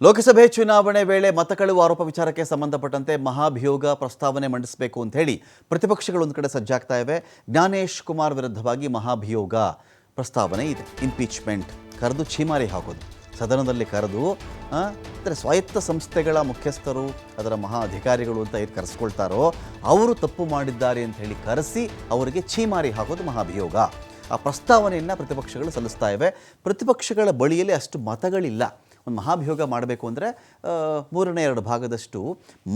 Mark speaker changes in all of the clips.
Speaker 1: ಲೋಕಸಭೆ ಚುನಾವಣೆ ವೇಳೆ ಮತಕಳುವು ಆರೋಪ ವಿಚಾರಕ್ಕೆ ಸಂಬಂಧಪಟ್ಟಂತೆ ಮಹಾಭಿಯೋಗ ಪ್ರಸ್ತಾವನೆ ಮಂಡಿಸಬೇಕು ಅಂತ ಹೇಳಿ ಪ್ರತಿಪಕ್ಷಗಳು ಒಂದು ಕಡೆ ಸಜ್ಜಾಗ್ತಾ ಇವೆ. ಜ್ಞಾನೇಶ್ ಕುಮಾರ್ ವಿರುದ್ಧವಾಗಿ ಮಹಾಭಿಯೋಗ ಪ್ರಸ್ತಾವನೆ ಇದೆ. ಇಂಪೀಚ್ಮೆಂಟ್ ಕರೆದು ಛೀಮಾರಿ ಹಾಕೋದು, ಸದನದಲ್ಲಿ ಕರೆದು ಅಂದರೆ ಸ್ವಾಯತ್ತ ಸಂಸ್ಥೆಗಳ ಮುಖ್ಯಸ್ಥರು, ಅದರ ಮಹಾ ಅಧಿಕಾರಿಗಳು ಅಂತ ಏನು ಕರೆಸ್ಕೊಳ್ತಾರೋ ಅವರು ತಪ್ಪು ಮಾಡಿದ್ದಾರೆ ಅಂತ ಹೇಳಿ ಕರೆಸಿ ಅವರಿಗೆ ಛೀಮಾರಿ ಹಾಕೋದು ಮಹಾಭಿಯೋಗ. ಆ ಪ್ರಸ್ತಾವನೆಯನ್ನು ಪ್ರತಿಪಕ್ಷಗಳು ಸಲ್ಲಿಸ್ತಾ ಇವೆ. ಪ್ರತಿಪಕ್ಷಗಳ ಬಳಿಯಲ್ಲಿ ಅಷ್ಟು ಮತಗಳಿಲ್ಲ. ಒಂದು ಮಹಾಭಿಯೋಗ ಮಾಡಬೇಕು ಅಂದರೆ 3/2 ಭಾಗದಷ್ಟು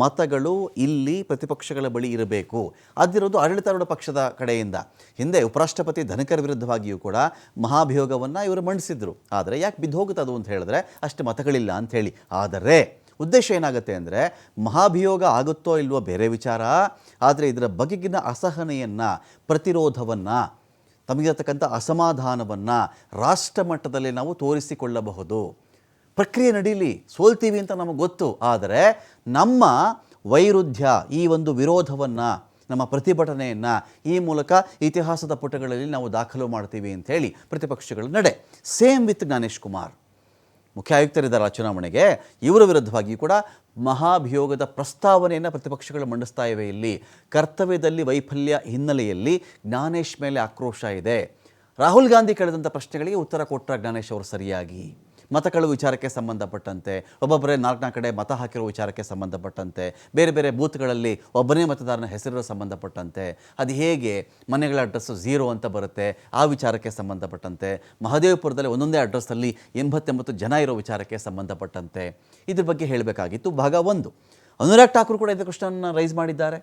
Speaker 1: ಮತಗಳು ಇಲ್ಲಿ ಪ್ರತಿಪಕ್ಷಗಳ ಬಳಿ ಇರಬೇಕು. ಅದಿರೋದು ಆಡಳಿತಾರೂಢ ಪಕ್ಷದ ಕಡೆಯಿಂದ. ಹಿಂದೆ ಉಪರಾಷ್ಟ್ರಪತಿ ಧನಕರ್ ವಿರುದ್ಧವಾಗಿಯೂ ಕೂಡ ಮಹಾಭಿಯೋಗವನ್ನು ಇವರು ಮಂಡಿಸಿದ್ರು. ಆದರೆ ಯಾಕೆ ಬಿದ್ದು ಹೋಗುತ್ತದು ಅಂತ ಹೇಳಿದ್ರೆ ಅಷ್ಟು ಮತಗಳಿಲ್ಲ ಅಂಥೇಳಿ. ಆದರೆ ಉದ್ದೇಶ ಏನಾಗುತ್ತೆ ಅಂದರೆ ಮಹಾಭಿಯೋಗ ಆಗುತ್ತೋ ಇಲ್ವೋ ಬೇರೆ ವಿಚಾರ, ಆದರೆ ಇದರ ಬಗೆಗಿನ ಅಸಹನೆಯನ್ನು, ಪ್ರತಿರೋಧವನ್ನು, ತಮಗಿರತಕ್ಕಂಥ ಅಸಮಾಧಾನವನ್ನು ರಾಷ್ಟ್ರ ಮಟ್ಟದಲ್ಲಿ ನಾವು ತೋರಿಸಿಕೊಳ್ಳಬಹುದು. ಪ್ರಕ್ರಿಯೆ ನಡೀಲಿ, ಸೋಲ್ತೀವಿ ಅಂತ ನಮಗೆ ಗೊತ್ತು, ಆದರೆ ನಮ್ಮ ವೈರುಧ್ಯ, ಈ ಒಂದು ವಿರೋಧವನ್ನು, ನಮ್ಮ ಪ್ರತಿಭಟನೆಯನ್ನು ಈ ಮೂಲಕ ಇತಿಹಾಸದ ಪುಟಗಳಲ್ಲಿ ನಾವು ದಾಖಲು ಮಾಡ್ತೀವಿ ಅಂಥೇಳಿ ಪ್ರತಿಪಕ್ಷಗಳ ನಡೆ. ಸೇಮ್ ವಿತ್ ಜ್ಞಾನೇಶ್ ಕುಮಾರ್, ಮುಖ್ಯ ಆಯುಕ್ತರಿದ್ದಾರೆ ಚುನಾವಣೆಗೆ, ಇವರ ವಿರುದ್ಧವಾಗಿ ಕೂಡ ಮಹಾಭಿಯೋಗದ ಪ್ರಸ್ತಾವನೆಯನ್ನು ಪ್ರತಿಪಕ್ಷಗಳು ಮಂಡಿಸ್ತಾ ಇವೆ. ಇಲ್ಲಿ ಕರ್ತವ್ಯದಲ್ಲಿ ವೈಫಲ್ಯ ಹಿನ್ನೆಲೆಯಲ್ಲಿ ಜ್ಞಾನೇಶ್ ಮೇಲೆ ಆಕ್ರೋಶ ಇದೆ. ರಾಹುಲ್ ಗಾಂಧಿ ಕೇಳಿದಂಥ ಪ್ರಶ್ನೆಗಳಿಗೆ ಉತ್ತರ ಕೊಟ್ಟರೆ ಜ್ಞಾನೇಶ್ ಅವರು ಸರಿಯಾಗಿ, ಮತಕಳುವು ವಿಚಾರಕ್ಕೆ ಸಂಬಂಧಪಟ್ಟಂತೆ, ಒಬ್ಬೊಬ್ಬರೇ 4 ಕಡೆ ಮತ ಹಾಕಿರೋ ವಿಚಾರಕ್ಕೆ ಸಂಬಂಧಪಟ್ಟಂತೆ, ಬೇರೆ ಬೇರೆ ಬೂತ್ಗಳಲ್ಲಿ ಒಬ್ಬನೇ ಮತದಾರನ ಹೆಸರಿರೋ ಸಂಬಂಧಪಟ್ಟಂತೆ, ಅದು ಹೇಗೆ ಮನೆಗಳ ಅಡ್ರೆಸ್ಸು 0 ಅಂತ ಬರುತ್ತೆ ಆ ವಿಚಾರಕ್ಕೆ ಸಂಬಂಧಪಟ್ಟಂತೆ, ಮಹದೇವಪುರದಲ್ಲಿ ಒಂದೊಂದೇ ಅಡ್ರೆಸ್ಸಲ್ಲಿ 88 ಜನ ಇರೋ ವಿಚಾರಕ್ಕೆ ಸಂಬಂಧಪಟ್ಟಂತೆ ಇದ್ರ ಬಗ್ಗೆ ಹೇಳಬೇಕಾಗಿತ್ತು. ಭಾಗ 1. ಅನುರಾಗ್ ಠಾಕೂರ್ ಕೂಡ ಇದಕ್ಕೆ ಕ್ವಶ್ಚನ್ನ ರೈಸ್ ಮಾಡಿದ್ದಾರೆ.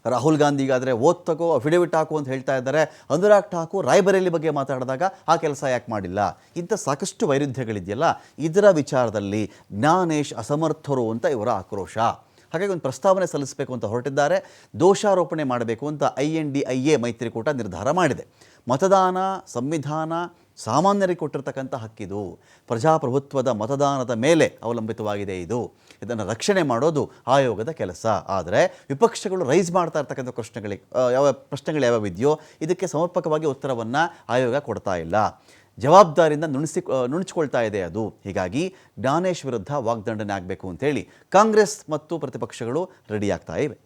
Speaker 1: ರಾಹುಲ್ ಗಾಂಧಿಗಾದರೆ ಓದ್ ತಗೋ, ಅಫಿಡೇವಿಟ್ ಹಾಕು ಅಂತ ಹೇಳ್ತಾ ಇದ್ದಾರೆ. ಅನುರಾಗ್ ಠಾಕೂರ್ ರಾಯ್ಬರೇಲಿ ಬಗ್ಗೆ ಮಾತಾಡಿದಾಗ ಆ ಕೆಲಸ ಯಾಕೆ ಮಾಡಿಲ್ಲ? ಇಂಥ ಸಾಕಷ್ಟು ವೈರುಧ್ಯಗಳಿದೆಯಲ್ಲ, ಇದರ ವಿಚಾರದಲ್ಲಿ ಜ್ಞಾನೇಶ್ ಅಸಮರ್ಥರು ಅಂತ ಇವರ ಆಕ್ರೋಶ. ಹಾಗಾಗಿ ಒಂದು ಪ್ರಸ್ತಾವನೆ ಸಲ್ಲಿಸಬೇಕು ಅಂತ ಹೊರಟಿದ್ದಾರೆ. ದೋಷಾರೋಪಣೆ ಮಾಡಬೇಕು ಅಂತ INDIA ಮೈತ್ರಿಕೂಟ ನಿರ್ಧಾರ ಮಾಡಿದೆ. ಮತದಾನ ಸಂವಿಧಾನ ಸಾಮಾನ್ಯರಿಗೆ ಕೊಟ್ಟಿರ್ತಕ್ಕಂಥ ಹಕ್ಕಿದು, ಪ್ರಜಾಪ್ರಭುತ್ವದ ಮತದಾನದ ಮೇಲೆ ಅವಲಂಬಿತವಾಗಿದೆ. ಇದನ್ನು ರಕ್ಷಣೆ ಮಾಡೋದು ಆಯೋಗದ ಕೆಲಸ. ಆದರೆ ವಿಪಕ್ಷಗಳು ರೈಸ್ ಮಾಡ್ತಾ ಇರ್ತಕ್ಕಂಥ ಪ್ರಶ್ನೆಗಳು ಯಾವ್ಯಾವಿದೆಯೋ ಇದಕ್ಕೆ ಸಮರ್ಪಕವಾಗಿ ಉತ್ತರವನ್ನು ಆಯೋಗ ಕೊಡ್ತಾ ಇಲ್ಲ. ಜವಾಬ್ದಾರಿಯಿಂದ ನುಣುಚಿಕೊಳ್ತಾ ಇದೆ ಅದು. ಹೀಗಾಗಿ ಜ್ಞಾನೇಶ್ ವಿರುದ್ಧ ವಾಗ್ದಂಡನೆ ಆಗಬೇಕು ಅಂತೇಳಿ ಕಾಂಗ್ರೆಸ್ ಮತ್ತು ಪ್ರತಿಪಕ್ಷಗಳು ರೆಡಿ ಆಗ್ತಾ ಇವೆ.